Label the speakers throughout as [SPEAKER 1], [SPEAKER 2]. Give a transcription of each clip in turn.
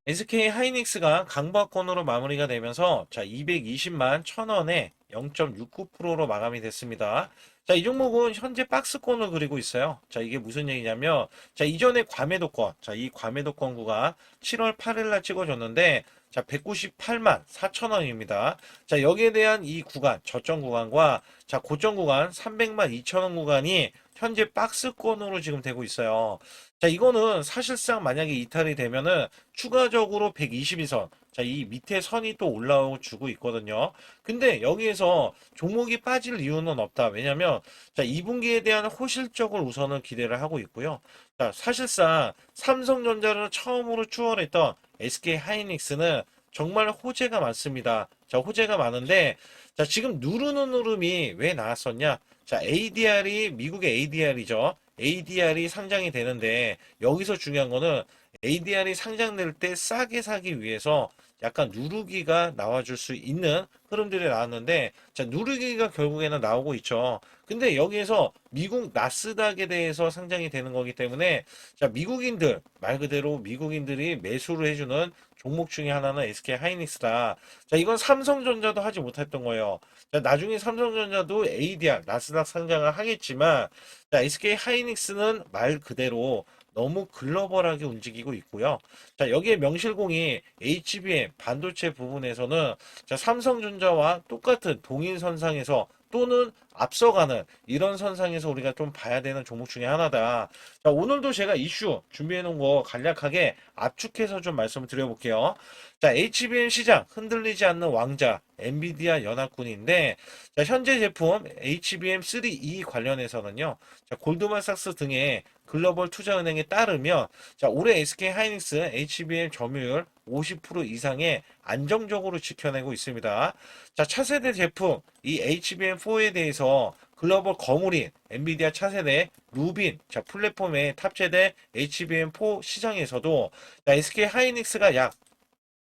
[SPEAKER 1] SK 하이닉스가 강보합권으로 마무리가 되면서 자 220만 1,000원에 0.69%로 마감이 됐습니다. 자, 이 종목은 현재 박스권을 그리고 있어요. 자, 이게 무슨 얘기냐면 자, 이전에 과매도권, 자, 이 과매도권 구가 7월 8일 날 찍어줬는데 자, 198만 4천원입니다. 자, 여기에 대한 이 구간, 저점 구간과 자, 고점 구간 300만 2천원 구간이 현재 박스권으로 지금 되고 있어요. 자, 이거는 사실상 만약에 이탈이 되면은 추가적으로 122선, 자, 이 밑에 선이 또 올라오고 주고 있거든요. 근데 여기에서 종목이 빠질 이유는 없다. 왜냐면, 자, 2분기에 대한 호실적을 우선은 기대를 하고 있고요. 자, 사실상 삼성전자를 처음으로 추월했던 SK 하이닉스는 정말 호재가 많습니다. 자, 호재가 많은데, 자, 지금 누르는 흐름이 왜 나왔었냐? 자, ADR이, 미국의 ADR이죠. ADR이 상장이 되는데, 여기서 중요한 거는 ADR이 상장될 때 싸게 사기 위해서 약간 누르기가 나와줄 수 있는 흐름들이 나왔는데, 자, 누르기가 결국에는 나오고 있죠. 근데 여기에서 미국 나스닥에 대해서 상장이 되는 거기 때문에, 자, 미국인들, 말 그대로 미국인들이 매수를 해주는 종목 중에 하나는 SK 하이닉스다. 자, 이건 삼성전자도 하지 못했던 거예요. 자, 나중에 삼성전자도 ADR, 나스닥 상장을 하겠지만, 자, SK 하이닉스는 말 그대로 너무 글로벌하게 움직이고 있고요. 자, 여기에 명실공히 HBM 반도체 부분에서는 자, 삼성전자와 똑같은 동일 선상에서 또는 앞서가는 이런 선상에서 우리가 좀 봐야 되는 종목 중에 하나다. 자, 오늘도 제가 이슈 준비해 놓은 거 간략하게 압축해서 좀 말씀을 드려볼게요. 자, HBM 시장 흔들리지 않는 왕자 엔비디아 연합군인데 자, 현재 제품 HBM3E 관련해서는요. 자, 골드만삭스 등의 글로벌 투자은행에 따르면 자, 올해 SK 하이닉스 HBM 점유율 50% 이상의 안정적으로 지켜내고 있습니다. 자, 차세대 제품 이 HBM4에 대해서 글로벌 거물인 엔비디아 차세대 루빈 자, 플랫폼에 탑재된 HBM4 시장에서도 자, SK 하이닉스가 약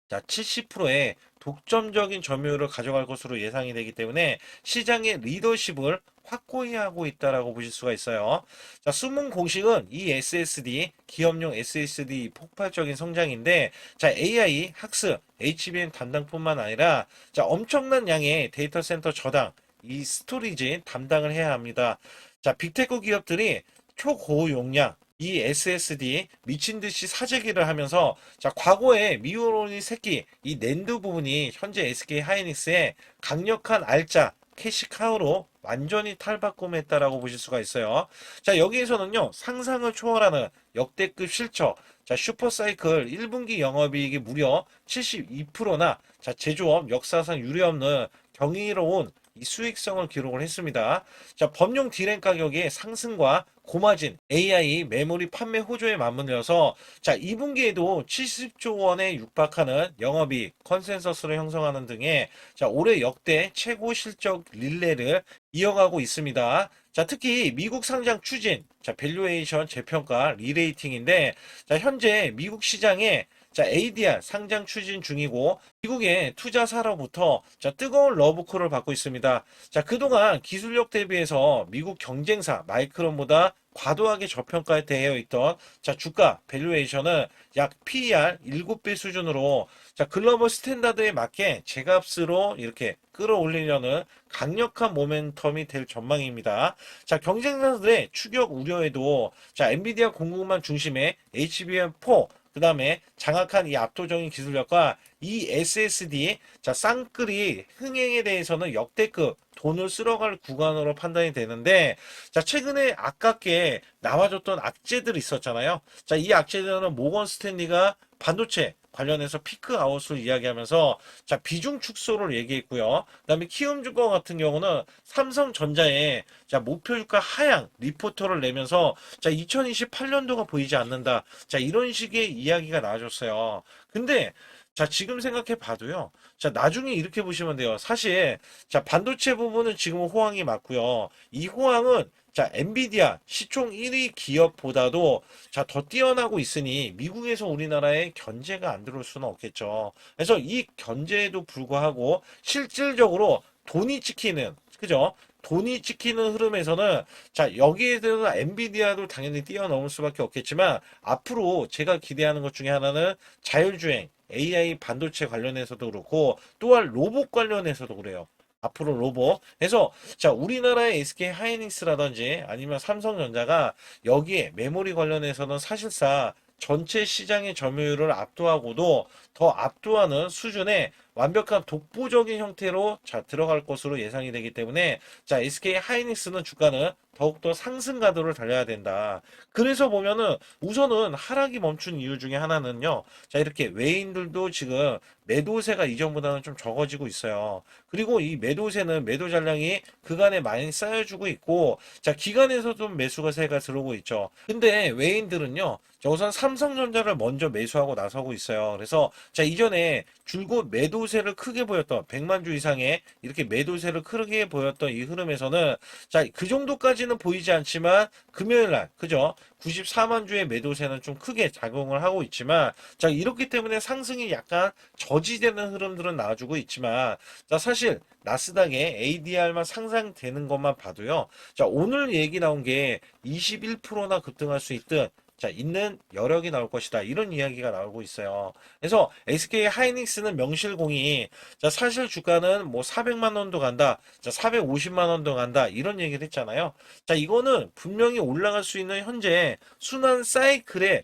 [SPEAKER 1] 자, 70%의 독점적인 점유율을 가져갈 것으로 예상이 되기 때문에 시장의 리더십을 확고히 하고 있다라고 보실 수가 있어요. 자, 숨은 공식은 이 SSD, 기업용 SSD 폭발적인 성장인데, 자, AI, 학습, HBM 담당뿐만 아니라, 자, 엄청난 양의 데이터 센터 저장, 이 스토리지 담당을 해야 합니다. 자, 빅테크 기업들이 초고용량, 이 SSD 미친 듯이 사재기를 하면서 자 과거에 미오로니 새끼 이 낸드 부분이 현재 SK 하이닉스의 강력한 알짜 캐시카우로 완전히 탈바꿈했다라고 보실 수가 있어요. 자 여기에서는요 상상을 초월하는 역대급 실적 자 슈퍼사이클 1분기 영업이익이 무려 72%나 자 제조업 역사상 유례없는 경이로운 이 수익성을 기록을 했습니다. 자, 범용 디램 가격의 상승과 고마진 AI 메모리 판매 호조에 맞물려서 자, 2분기에도 70조 원에 육박하는 영업이익 컨센서스를 형성하는 등의 자, 올해 역대 최고 실적 릴레이를 이어가고 있습니다. 자, 특히 미국 상장 추진, 자, 밸류에이션 재평가 리레이팅인데 자, 현재 미국 시장에 자, ADR 상장 추진 중이고 미국의 투자사로부터 자, 뜨거운 러브콜을 받고 있습니다. 자, 그동안 기술력 대비해서 미국 경쟁사 마이크론보다 과도하게 저평가되어 있던 자, 주가 밸류에이션은 약 PER 7배 수준으로 자, 글로벌 스탠다드에 맞게 제값으로 이렇게 끌어올리려는 강력한 모멘텀이 될 전망입니다. 자, 경쟁사들의 추격 우려에도 자, 엔비디아 공급망 중심의 HBM4 그 다음에 장악한 이 압도적인 기술력과 이 SSD 자 쌍끌이 흥행에 대해서는 역대급 돈을 쓸어갈 구간으로 판단이 되는데 자 최근에 아깝게 나와줬던 악재들이 있었잖아요. 자 이 악재들은 모건 스탠리가 반도체 관련해서 피크 아웃을 이야기하면서 자 비중 축소를 얘기했고요. 그다음에 키움증권 같은 경우는 삼성전자의 자 목표 주가 하향 리포터를 내면서 자 2028년도가 보이지 않는다. 자 이런 식의 이야기가 나와줬어요. 근데 자, 지금 생각해 봐도요. 자, 나중에 이렇게 보시면 돼요. 사실, 자, 반도체 부분은 지금 호황이 맞고요. 이 호황은 자, 엔비디아 시총 1위 기업보다도 자, 더 뛰어나고 있으니 미국에서 우리나라에 견제가 안 들어올 수는 없겠죠. 그래서 이 견제에도 불구하고 실질적으로 돈이 찍히는 그죠? 돈이 찍히는 흐름에서는 자, 여기에 대해서 엔비디아도 당연히 뛰어넘을 수밖에 없겠지만 앞으로 제가 기대하는 것 중에 하나는 자율주행, AI 반도체 관련해서도 그렇고 또한 로봇 관련해서도 그래요. 앞으로 로봇. 그래서 자, 우리나라의 SK 하이닉스라든지 아니면 삼성전자가 여기에 메모리 관련해서는 사실상 전체 시장의 점유율을 압도하고도 더 압도하는 수준의 완벽한 독보적인 형태로 자 들어갈 것으로 예상이 되기 때문에 자 SK 하이닉스는 주가는 더욱더 상승 가도를 달려야 된다. 그래서 보면은 우선은 하락이 멈춘 이유 중에 하나는요. 자 이렇게 외인들도 지금 매도세가 이전보다는 좀 적어지고 있어요. 그리고 이 매도세는 매도 잔량이 그간에 많이 쌓여주고 있고 자 기관에서 좀 매수세가 들어오고 있죠. 근데 외인들은요. 자, 우선 삼성전자를 먼저 매수하고 나서고 있어요. 그래서 자 이전에 줄곧 매도세를 크게 보였던 100만 주 이상의 이렇게 매도세를 크게 보였던 이 흐름에서는 자 그 정도까지는 보이지 않지만 금요일날 그죠? 94만 주의 매도세는 좀 크게 작용을 하고 있지만 자 이렇기 때문에 상승이 약간 저지되는 흐름들은 나와주고 있지만 자 사실 나스닥의 ADR만 상상되는 것만 봐도요. 자 오늘 얘기 나온 게 21%나 급등할 수 있든 자, 있는 여력이 나올 것이다. 이런 이야기가 나오고 있어요. 그래서 SK 하이닉스는 명실공히 자, 사실 주가는 뭐 400만 원도 간다. 자, 450만 원도 간다. 이런 얘기를 했잖아요. 자, 이거는 분명히 올라갈 수 있는 현재 순환 사이클에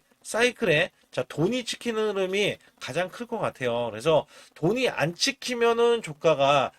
[SPEAKER 1] 자, 돈이 찍히는 흐름이 가장 클 것 같아요. 그래서 돈이 안 찍히면은 주가가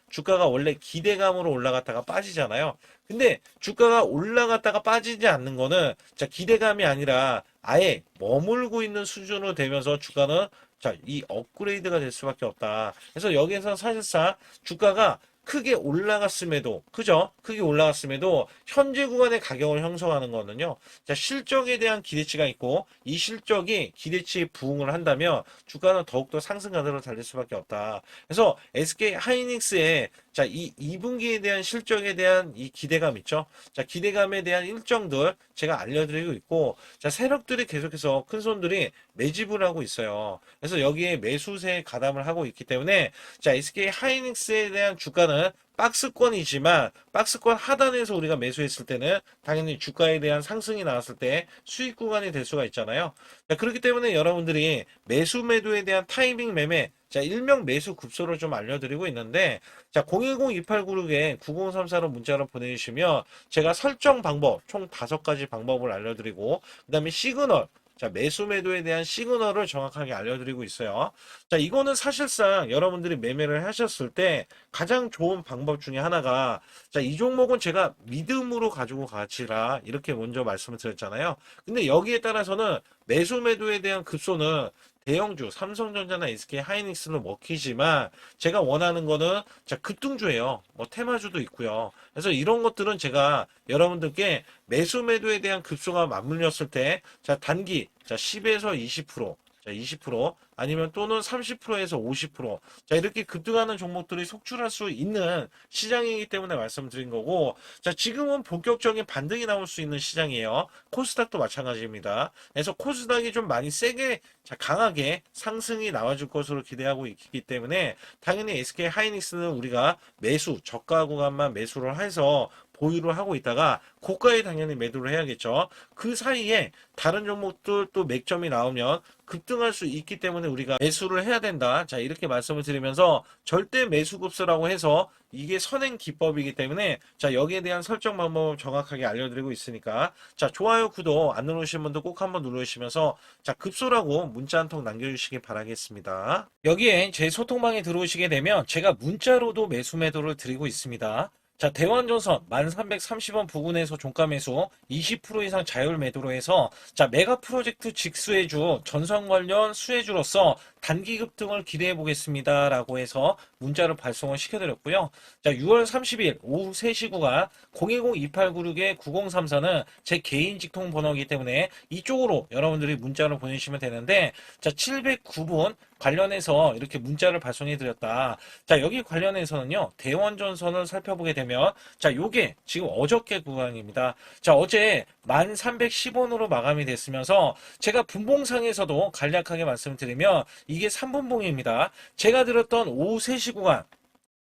[SPEAKER 1] 원래 기대감으로 올라갔다가 빠지잖아요. 근데 주가가 올라갔다가 빠지지 않는 거는 자, 기대감이 아니라 아예 머물고 있는 수준으로 되면서 주가는 자, 이 업그레이드가 될 수밖에 없다. 그래서 여기에서 사실상 주가가 크게 올라갔음에도, 그죠? 크게 올라갔음에도 현재 구간의 가격을 형성하는 거는요. 자, 실적에 대한 기대치가 있고 이 실적이 기대치에 부응을 한다면 주가는 더욱더 상승 가능을 달릴 수밖에 없다. 그래서 SK 하이닉스의 자, 이 2분기에 대한 실적에 대한 이 기대감 있죠? 자, 기대감에 대한 일정들 제가 알려드리고 있고, 자, 세력들이 계속해서 큰 손들이 매집을 하고 있어요. 그래서 여기에 매수세에 가담을 하고 있기 때문에, 자, SK 하이닉스에 대한 주가는 박스권이지만 박스권 하단에서 우리가 매수했을 때는 당연히 주가에 대한 상승이 나왔을 때 수익 구간이 될 수가 있잖아요. 자, 그렇기 때문에 여러분들이 매도에 대한 타이밍 매매 자, 일명 매수 급소를 좀 알려드리고 있는데, 자, 010-2896에 9034로 문자로 보내주시면 제가 설정 방법, 총 5가지 방법을 알려드리고, 그 다음에 시그널, 자, 매도에 대한 시그널을 정확하게 알려드리고 있어요. 자, 이거는 사실상 여러분들이 매매를 하셨을 때 가장 좋은 방법 중에 하나가, 자, 이 종목은 제가 믿음으로 가지고 가지라, 이렇게 먼저 말씀을 드렸잖아요. 근데 여기에 따라서는 매도에 대한 급소는 대형주, 삼성전자나 SK 하이닉스는 먹히지만 제가 원하는 거는 자 급등주예요. 뭐 테마주도 있고요. 그래서 이런 것들은 제가 여러분들께 매도에 대한 급소가 맞물렸을 때 자 단기 자 10에서 20% 자, 20% 아니면 또는 30%에서 50% 자, 이렇게 급등하는 종목들이 속출할 수 있는 시장이기 때문에 말씀드린 거고 자, 지금은 본격적인 반등이 나올 수 있는 시장이에요. 코스닥도 마찬가지입니다. 그래서 코스닥이 좀 많이 세게 자, 강하게 상승이 나와줄 것으로 기대하고 있기 때문에 당연히 SK 하이닉스는 우리가 매수 저가 구간만 매수를 해서 보유를 하고 있다가 고가에 당연히 매도를 해야겠죠. 그 사이에 다른 종목들 또 맥점이 나오면 급등할 수 있기 때문에 우리가 매수를 해야 된다. 자, 이렇게 말씀을 드리면서 절대 매수급수라고 해서 이게 선행 기법이기 때문에 자, 여기에 대한 설정 방법을 정확하게 알려드리고 있으니까 자, 좋아요, 구독 안 누르신 분도 꼭 한번 누르시면서 자, 급소라고 문자 한 통 남겨주시기 바라겠습니다. 여기에 제 소통방에 들어오시게 되면 제가 문자로도 매수 매도를 드리고 있습니다. 자, 대환전선 1330원 부근에서 종가 매수 20% 이상 자율 매도로 해서 자, 메가 프로젝트 직수혜주 전선 관련 수혜주로서 단기 급등을 기대해 보겠습니다. 라고 해서 문자를 발송을 시켜드렸고요. 자, 6월 30일 오후 3시 구간 010-2896-9034는 제 개인 직통 번호이기 때문에 이쪽으로 여러분들이 문자를 보내주시면 되는데 자, 709분 관련해서 이렇게 문자를 발송해 드렸다. 자, 여기 관련해서는요. 대원전선을 살펴보게 되면 자, 요게 지금 어저께 구간입니다. 자, 어제 1310원으로 마감이 됐으면서 제가 분봉상에서도 간략하게 말씀드리면 이게 3분봉입니다. 제가 들었던 오후 3시 구간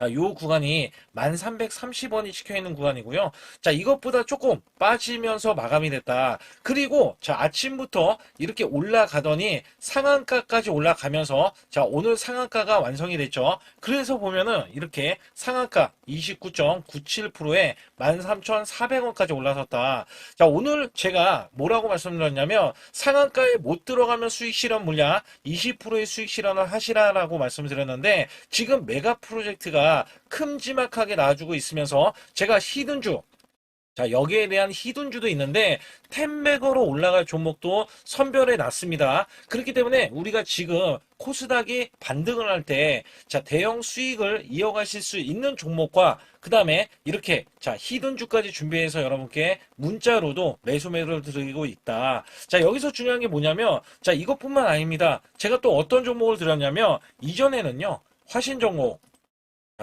[SPEAKER 1] 자, 요 구간이 1330원이 찍혀 있는 구간이고요. 자, 이것보다 조금 빠지면서 마감이 됐다. 그리고 자, 아침부터 이렇게 올라가더니 상한가까지 올라가면서 자, 오늘 상한가가 완성이 됐죠. 그래서 보면은 이렇게 상한가 29.97%에 13,400원까지 올라섰다. 자, 오늘 제가 뭐라고 말씀드렸냐면 상한가에 못 들어가면 수익 실현 물량 20%의 수익 실현을 하시라라고 말씀드렸는데 지금 메가 프로젝트가 큼지막하게 나와주고 있으면서 제가 히든주 자, 여기에 대한 히든주도 있는데 텐베거로 올라갈 종목도 선별해 놨습니다. 그렇기 때문에 우리가 지금 코스닥이 반등을 할 때 자, 대형 수익을 이어가실 수 있는 종목과 그 다음에 이렇게 자, 히든주까지 준비해서 여러분께 문자로도 매수 매도를 드리고 있다. 자, 여기서 중요한 게 뭐냐면 자, 이것뿐만 아닙니다. 제가 또 어떤 종목을 드렸냐면 이전에는요. 화신 종목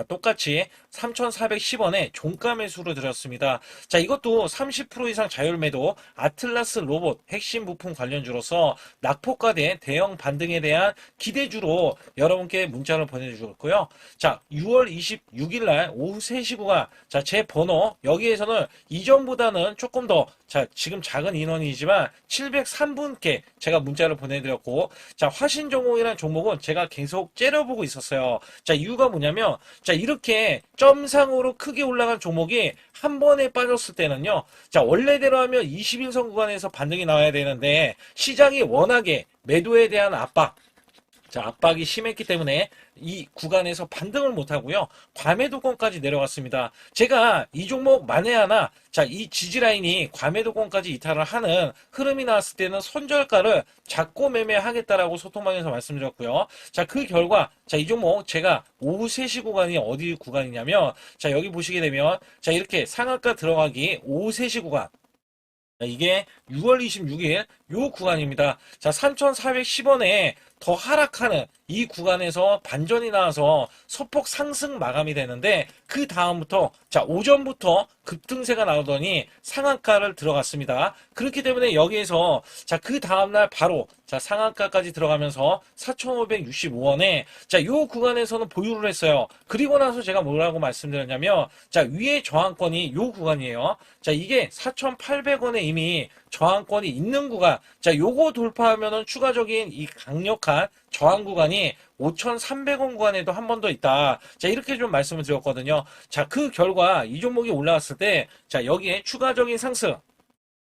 [SPEAKER 1] 똑같이 3,410원에 종가 매수로 드렸습니다. 자, 이것도 30% 이상 자율 매도 아틀라스 로봇 핵심 부품 관련주로서 낙폭과대 대형 반등에 대한 기대주로 여러분께 문자를 보내주셨고요. 자, 6월 26일 날 오후 3시 구간 자, 제 번호 여기에서는 이전보다는 조금 더 자, 지금 작은 인원이지만 703분께 제가 문자를 보내드렸고 자, 화신종목이라는 종목은 제가 계속 째려보고 있었어요. 자, 이유가 뭐냐면 자, 이렇게 점상으로 크게 올라간 종목이 한 번에 빠졌을 때는요. 자, 원래대로 하면 21선 구간에서 반등이 나와야 되는데 시장이 워낙에 매도에 대한 압박 자, 압박이 심했기 때문에 이 구간에서 반등을 못하고요. 과매도권까지 내려갔습니다. 제가 이 종목 만에 하나 자, 이 지지라인이 과매도권까지 이탈을 하는 흐름이 나왔을 때는 손절가를 잡고 매매하겠다라고 소통방에서 말씀드렸고요. 자, 그 결과 자, 이 종목 제가 오후 3시 구간이 어디 구간이냐면 자, 여기 보시게 되면 자, 이렇게 상한가 들어가기 오후 3시 구간 이게 6월 26일 요 구간입니다. 자, 3,410원에 더 하락하는 이 구간에서 반전이 나와서 소폭 상승 마감이 되는데 그 다음부터 자, 오전부터 급등세가 나오더니 상한가를 들어갔습니다. 그렇기 때문에 여기에서 자, 그 다음날 바로 자, 상한가까지 들어가면서 4,565원에 자, 요 구간에서는 보유를 했어요. 그리고 나서 제가 뭐라고 말씀드렸냐면 자, 위에 저항권이 요 구간이에요. 자, 이게 4,800원에 이미 저항권이 있는 구간. 자, 요거 돌파하면은 추가적인 이 강력한 저항 구간이 5,300원 구간에도 한 번 더 있다. 자, 이렇게 좀 말씀을 드렸거든요. 자, 그 결과 이 종목이 올라왔을 때, 자, 여기에 추가적인 상승.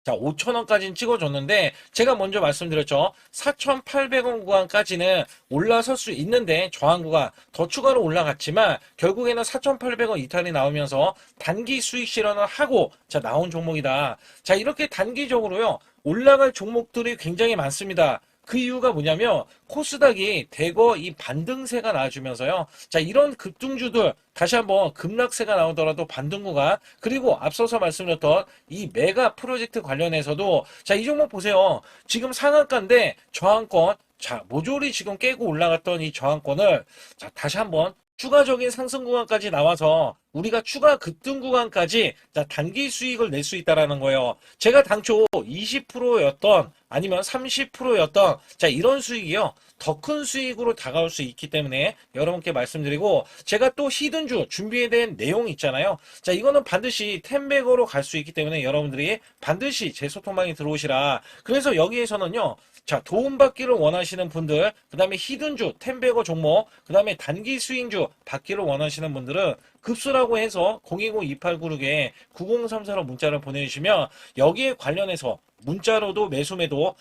[SPEAKER 1] 자, 5,000원까지는 찍어줬는데, 제가 먼저 말씀드렸죠. 4,800원 구간까지는 올라설 수 있는데, 저항 구간 더 추가로 올라갔지만, 결국에는 4,800원 이탈이 나오면서 단기 수익 실현을 하고, 자, 나온 종목이다. 자, 이렇게 단기적으로요, 올라갈 종목들이 굉장히 많습니다. 그 이유가 뭐냐면 코스닥이 대거 이 반등세가 나와주면서요. 자, 이런 급등주들 다시 한번 급락세가 나오더라도 반등 구간 그리고 앞서서 말씀드렸던 이 메가 프로젝트 관련해서도 자, 이 종목 보세요. 지금 상한가인데 저항권 자, 모조리 지금 깨고 올라갔던 이 저항권을 자, 다시 한번 추가적인 상승 구간까지 나와서 우리가 추가 급등 구간까지 자, 단기 수익을 낼 수 있다라는 거예요. 제가 당초 20%였던 아니면 30%였던 자, 이런 수익이요. 더 큰 수익으로 다가올 수 있기 때문에 여러분께 말씀드리고 제가 또 히든주 준비에 대한 내용이 있잖아요. 자, 이거는 반드시 텐백으로 갈 수 있기 때문에 여러분들이 반드시 제 소통방에 들어오시라. 그래서 여기에서는요. 자, 도움받기를 원하시는 분들, 그 다음에 히든주, 텐베거 종목, 그 다음에 단기 스윙주 받기를 원하시는 분들은 급수라고 해서 010-2896에 9034로 문자를 보내주시면 여기에 관련해서 문자로도 매수매도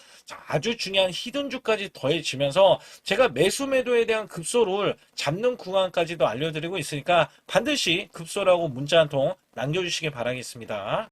[SPEAKER 1] 아주 중요한 히든주까지 더해지면서 제가 매수매도에 대한 급소를 잡는 구간까지도 알려드리고 있으니까 반드시 급소라고 문자 한 통 남겨주시기 바라겠습니다.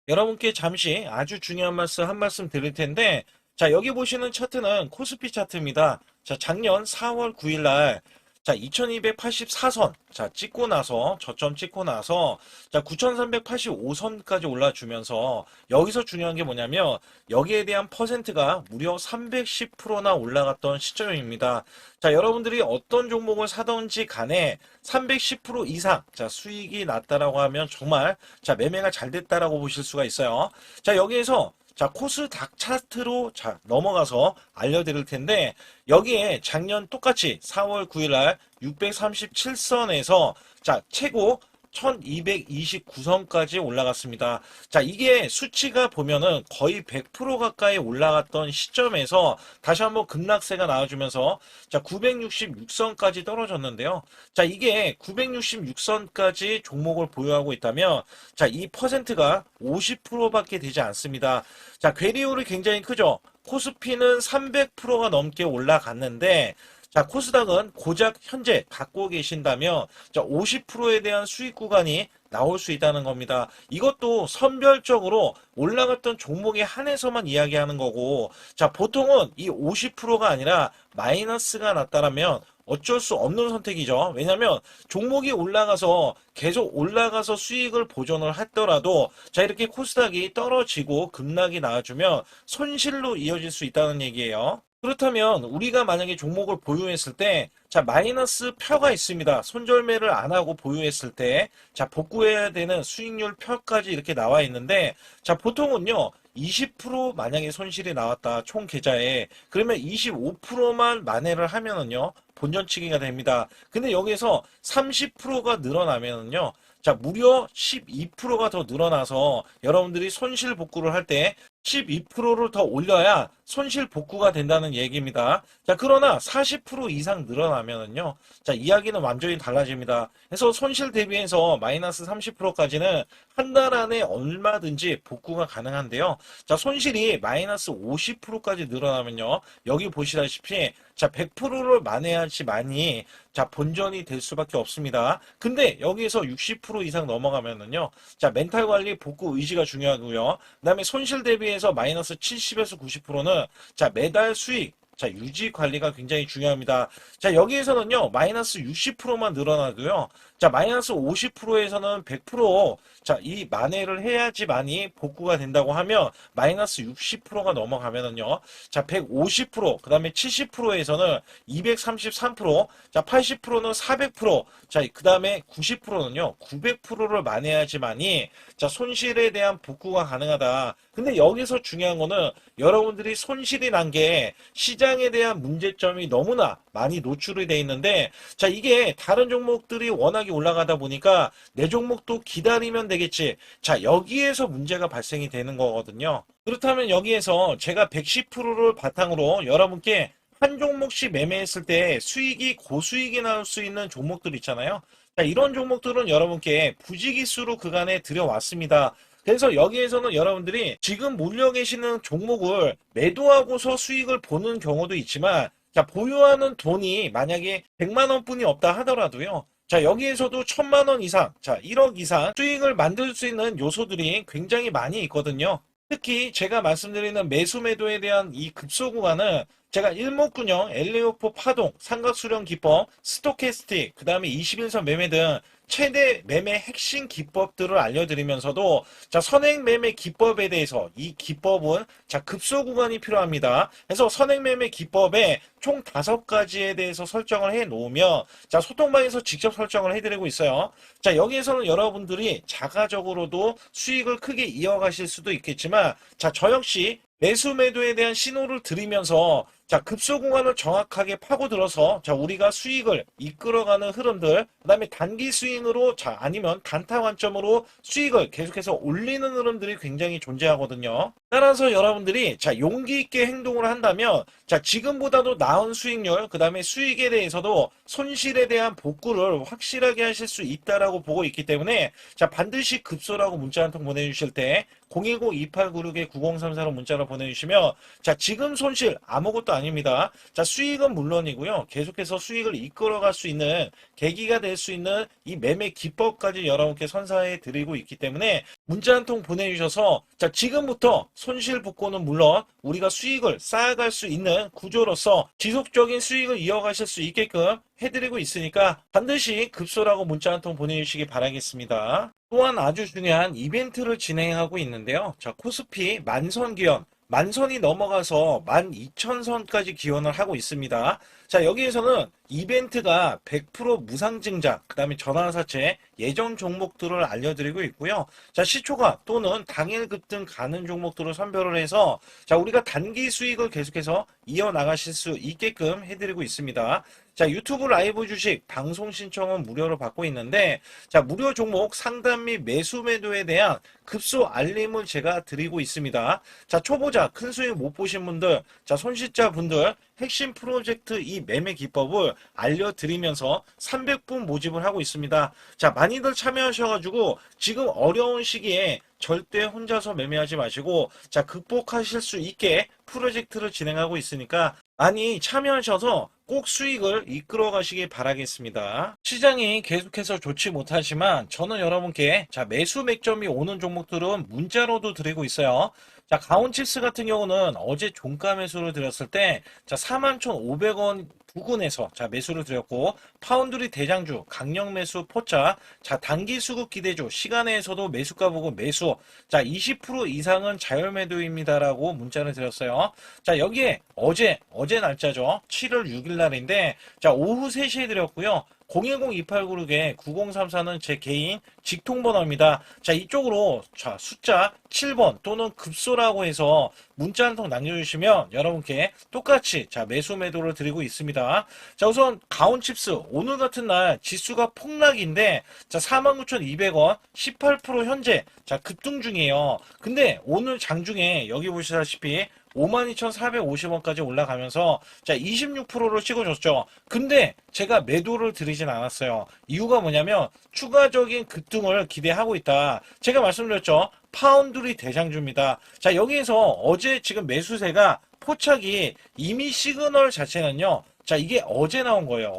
[SPEAKER 1] 여러분께 잠시 아주 중요한 말씀 한 말씀 드릴 텐데 자, 여기 보시는 차트는 코스피 차트입니다. 자, 작년 4월 9일 날 자, 2284선 자, 찍고 나서 저점 찍고 나서 자, 9385선까지 올라주면서 여기서 중요한 게 뭐냐면 여기에 대한 퍼센트가 무려 310%나 올라갔던 시점입니다. 자, 여러분들이 어떤 종목을 사든지 간에 310% 이상 자, 수익이 났다라고 하면 정말 자, 매매가 잘 됐다라고 보실 수가 있어요. 자, 여기에서 자, 코스닥 차트로 자, 넘어가서 알려드릴 텐데, 여기에 작년 똑같이 4월 9일 날 637선에서 자, 최고 1229선까지 올라갔습니다. 자, 이게 수치가 보면은 거의 100% 가까이 올라갔던 시점에서 다시 한번 급락세가 나와주면서 자, 966선까지 떨어졌는데요. 자, 이게 966선까지 종목을 보유하고 있다면 자, 이 퍼센트가 50%밖에 되지 않습니다. 자, 괴리율이 굉장히 크죠. 코스피는 300%가 넘게 올라갔는데 자, 코스닥은 고작 현재 갖고 계신다면 자, 50%에 대한 수익 구간이 나올 수 있다는 겁니다. 이것도 선별적으로 올라갔던 종목에 한해서만 이야기하는 거고, 자, 보통은 이 50%가 아니라 마이너스가 났다라면 어쩔 수 없는 선택이죠. 왜냐하면 종목이 올라가서 계속 올라가서 수익을 보존을 하더라도 자, 이렇게 코스닥이 떨어지고 급락이 나와주면 손실로 이어질 수 있다는 얘기예요. 그렇다면 우리가 만약에 종목을 보유했을 때 자, 마이너스 표가 있습니다. 손절매를 안 하고 보유했을 때 자, 복구해야 되는 수익률 표까지 이렇게 나와 있는데 자, 보통은요 20% 만약에 손실이 나왔다 총 계좌에 그러면 25%만 만회를 하면은요 본전치기가 됩니다. 근데 여기에서 30%가 늘어나면은요 자, 무려 12%가 더 늘어나서 여러분들이 손실 복구를 할 때 12%를 더 올려야 손실 복구가 된다는 얘기입니다. 자, 그러나 40% 이상 늘어나면은요. 자, 이야기는 완전히 달라집니다. 그래서 손실 대비해서 마이너스 30%까지는 한 달 안에 얼마든지 복구가 가능한데요. 자, 손실이 마이너스 50%까지 늘어나면요. 여기 보시다시피 자, 100%를 만회하지만이 자, 본전이 될 수밖에 없습니다. 근데 여기에서 60% 이상 넘어가면은요. 자, 멘탈 관리 복구 의지가 중요하고요. 그다음에 손실 대비해서 마이너스 70에서 90%는 자, 매달 수익 자, 유지 관리가 굉장히 중요합니다. 자, 여기에서는요, 마이너스 60%만 늘어나도요, 자, 마이너스 50%에서는 100%, 자, 이 만회를 해야지만이 복구가 된다고 하면, 마이너스 60%가 넘어가면은요, 자, 150%, 그 다음에 70%에서는 233%, 자, 80%는 400%, 자, 그 다음에 90%는요, 900%를 만회해야지만이, 자, 손실에 대한 복구가 가능하다. 근데 여기서 중요한 거는 여러분들이 손실이 난 게 시장에 대한 문제점이 너무나 많이 노출이 돼 있는데 자 이게 다른 종목들이 워낙에 올라가다 보니까 내 종목도 기다리면 되겠지. 자 여기에서 문제가 발생이 되는 거거든요. 그렇다면 여기에서 제가 110%를 바탕으로 여러분께 한 종목씩 매매했을 때 수익이 고수익이 나올 수 있는 종목들 있잖아요. 자, 이런 종목들은 여러분께 부지기수로 그간에 들여왔습니다. 그래서 여기에서는 여러분들이 지금 몰려 계시는 종목을 매도하고서 수익을 보는 경우도 있지만 자, 보유하는 돈이 만약에 100만 원뿐이 없다 하더라도요. 자, 여기에서도 1000만 원 이상, 자, 1억 이상 수익을 만들 수 있는 요소들이 굉장히 많이 있거든요. 특히 제가 말씀드리는 매수 매도에 대한 이 급소 구간은 제가 일목균형, 엘리오포 파동, 삼각수렴 기법, 스토캐스틱, 그 다음에 21선 매매 등 최대 매매 핵심 기법들을 알려드리면서도 자 선행 매매 기법에 대해서 이 기법은 자 급소 구간이 필요합니다. 그래서 선행 매매 기법에 총 5가지에 대해서 설정을 해 놓으면 자 소통방에서 직접 설정을 해드리고 있어요. 자 여기에서는 여러분들이 자가적으로도 수익을 크게 이어가실 수도 있겠지만 자 저 역시 매수 매도에 대한 신호를 드리면서 자 급소 구간을 정확하게 파고들어서 자 우리가 수익을 이끌어가는 흐름들 그다음에 단기 스윙으로 자 아니면 단타 관점으로 수익을 계속해서 올리는 흐름들이 굉장히 존재하거든요. 따라서 여러분들이 자 용기 있게 행동을 한다면 자 지금보다도 나은 수익률 그다음에 수익에 대해서도 손실에 대한 복구를 확실하게 하실 수 있다라고 보고 있기 때문에 자 반드시 급소라고 문자 한 통 보내주실 때 010-2896-9034로 문자를 보내주시면 자 지금 손실 아무것도 아닙니다. 자 수익은 물론이고요. 계속해서 수익을 이끌어갈 수 있는 계기가 될 수 있는 이 매매 기법까지 여러분께 선사해 드리고 있기 때문에 문자 한 통 보내주셔서 자 지금부터 손실 복구는 물론 우리가 수익을 쌓아갈 수 있는 구조로서 지속적인 수익을 이어가실 수 있게끔 해드리고 있으니까 반드시 급소라고 문자 한 통 보내주시기 바라겠습니다. 또한 아주 중요한 이벤트를 진행하고 있는데요. 자, 코스피 만선 기원, 만선이 넘어가서 12,000선까지 기원을 하고 있습니다. 자, 여기에서는 이벤트가 100% 무상증자, 그 다음에 전환사채 예전 종목들을 알려드리고 있고요. 자, 시초가 또는 당일 급등 가는 종목들을 선별을 해서 자, 우리가 단기 수익을 계속해서 이어나가실 수 있게끔 해드리고 있습니다. 자, 유튜브 라이브 주식 방송 신청은 무료로 받고 있는데 자, 무료 종목 상담 및 매수 매도에 대한 급소 알림을 제가 드리고 있습니다. 자, 초보자 큰 수익 못 보신 분들, 자, 손실자 분들 핵심 프로젝트 이 매매 기법을 알려드리면서 300분 모집을 하고 있습니다. 자, 많이들 참여하셔가지고 지금 어려운 시기에 절대 혼자서 매매하지 마시고 자, 극복하실 수 있게 프로젝트를 진행하고 있으니까 많이 참여하셔서 꼭 수익을 이끌어 가시기 바라겠습니다. 시장이 계속해서 좋지 못하지만 저는 여러분께 자, 매수 맥점이 오는 종목들은 문자로도 드리고 있어요. 자, 가온칩스 같은 경우는 어제 종가 매수를 드렸을 때 자, 41,500원 부근에서 자, 매수를 드렸고 파운드리 대장주 강력 매수 포차 자, 단기 수급 기대주 시간에서도 매수가 보고 매수 자, 20% 이상은 자율 매도입니다라고 문자를 드렸어요. 자, 여기에 어제 날짜죠. 7월 6일 날인데 자, 오후 3시에 드렸고요. 010-2896-9034는 제 개인 직통번호입니다. 자, 이쪽으로 자, 숫자 7번 또는 급소라고 해서 문자 한 통 남겨주시면 여러분께 똑같이 자, 매수 매도를 드리고 있습니다. 자, 우선 가온칩스 오늘 같은 날 지수가 폭락인데 자, 49,200원 18% 현재 자, 급등 중이에요. 근데 오늘 장중에 여기 보시다시피 52,450원까지 올라가면서 자, 26%를 찍어줬죠. 근데 제가 매도를 드리진 않았어요. 이유가 뭐냐면 추가적인 급등을 기대하고 있다. 제가 말씀드렸죠. 파운드리 대장주입니다. 자, 여기에서 어제 지금 매수세가 포착이 이미 시그널 자체는요. 자, 이게 어제 나온 거예요.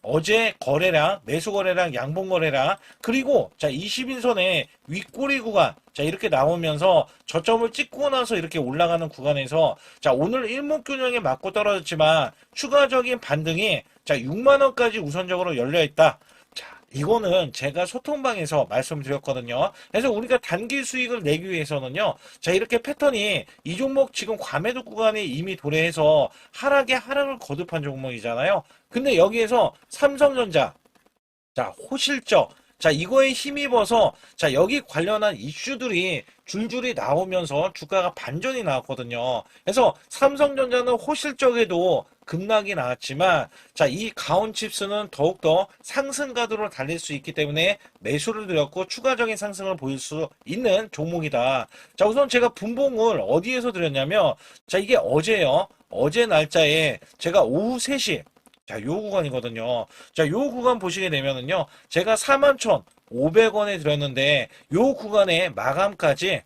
[SPEAKER 1] 어제 거래량, 매수 거래량, 양봉 거래량, 그리고 자, 20인선의 윗꼬리 구간, 자, 이렇게 나오면서 저점을 찍고 나서 이렇게 올라가는 구간에서 자, 오늘 일목균형에 맞고 떨어졌지만 추가적인 반등이 자, 6만원까지 우선적으로 열려있다. 자, 이거는 제가 소통방에서 말씀드렸거든요. 그래서 우리가 단기 수익을 내기 위해서는요. 자, 이렇게 패턴이 이 종목 지금 과매도 구간에 이미 도래해서 하락에 하락을 거듭한 종목이잖아요. 근데 여기에서 삼성전자, 자, 호실적, 자, 이거에 힘입어서, 자, 여기 관련한 이슈들이 줄줄이 나오면서 주가가 반전이 나왔거든요. 그래서 삼성전자는 호실적에도 급락이 나왔지만, 자, 이 가온칩스는 더욱더 상승 가도로 달릴 수 있기 때문에 매수를 드렸고 추가적인 상승을 보일 수 있는 종목이다. 자, 우선 제가 분봉을 어디에서 드렸냐면, 자, 이게 어제요. 어제 날짜에 제가 오후 3시, 자, 요 구간이거든요. 자, 요 구간 보시게 되면은요. 제가 41,500원에 드렸는데 요 구간의 마감까지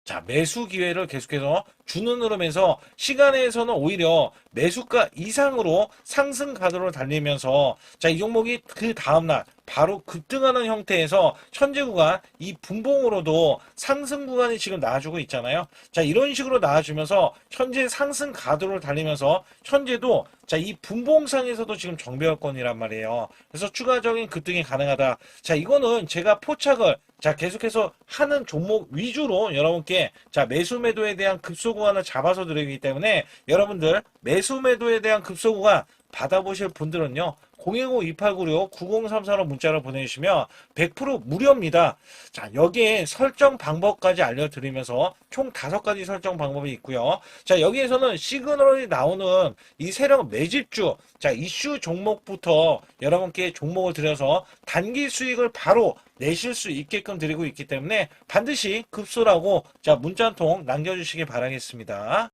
[SPEAKER 1] 자, 매수 기회를 계속해서 주는 흐름에서 시간에서는 오히려 매수가 이상으로 상승 가도를 달리면서 자, 이 종목이 그 다음날 바로 급등하는 형태에서 현재 구간 이 분봉으로도 상승 구간이 지금 나와주고 있잖아요. 자, 이런 식으로 나와주면서 현재 상승 가도를 달리면서 현재도 자, 이 분봉상에서도 지금 정배열권이란 말이에요. 그래서 추가적인 급등이 가능하다. 자, 이거는 제가 포착을 자, 계속해서 하는 종목 위주로 여러분께 자, 매수 매도에 대한 급소 구간을 잡아서 드리기 때문에 여러분들 매수 매도에 대한 급소 구간 받아보실 분들은요. 010-2896-9034로 문자로 보내주시면 100% 무료입니다. 자, 여기에 설정 방법까지 알려드리면서 총 5가지 설정 방법이 있고요. 자, 여기에서는 시그널이 나오는 이 세력 매집주, 자, 이슈 종목부터 여러분께 종목을 드려서 단기 수익을 바로 내실 수 있게끔 드리고 있기 때문에 반드시 급소라고 자, 문자 한 통 남겨주시기 바라겠습니다.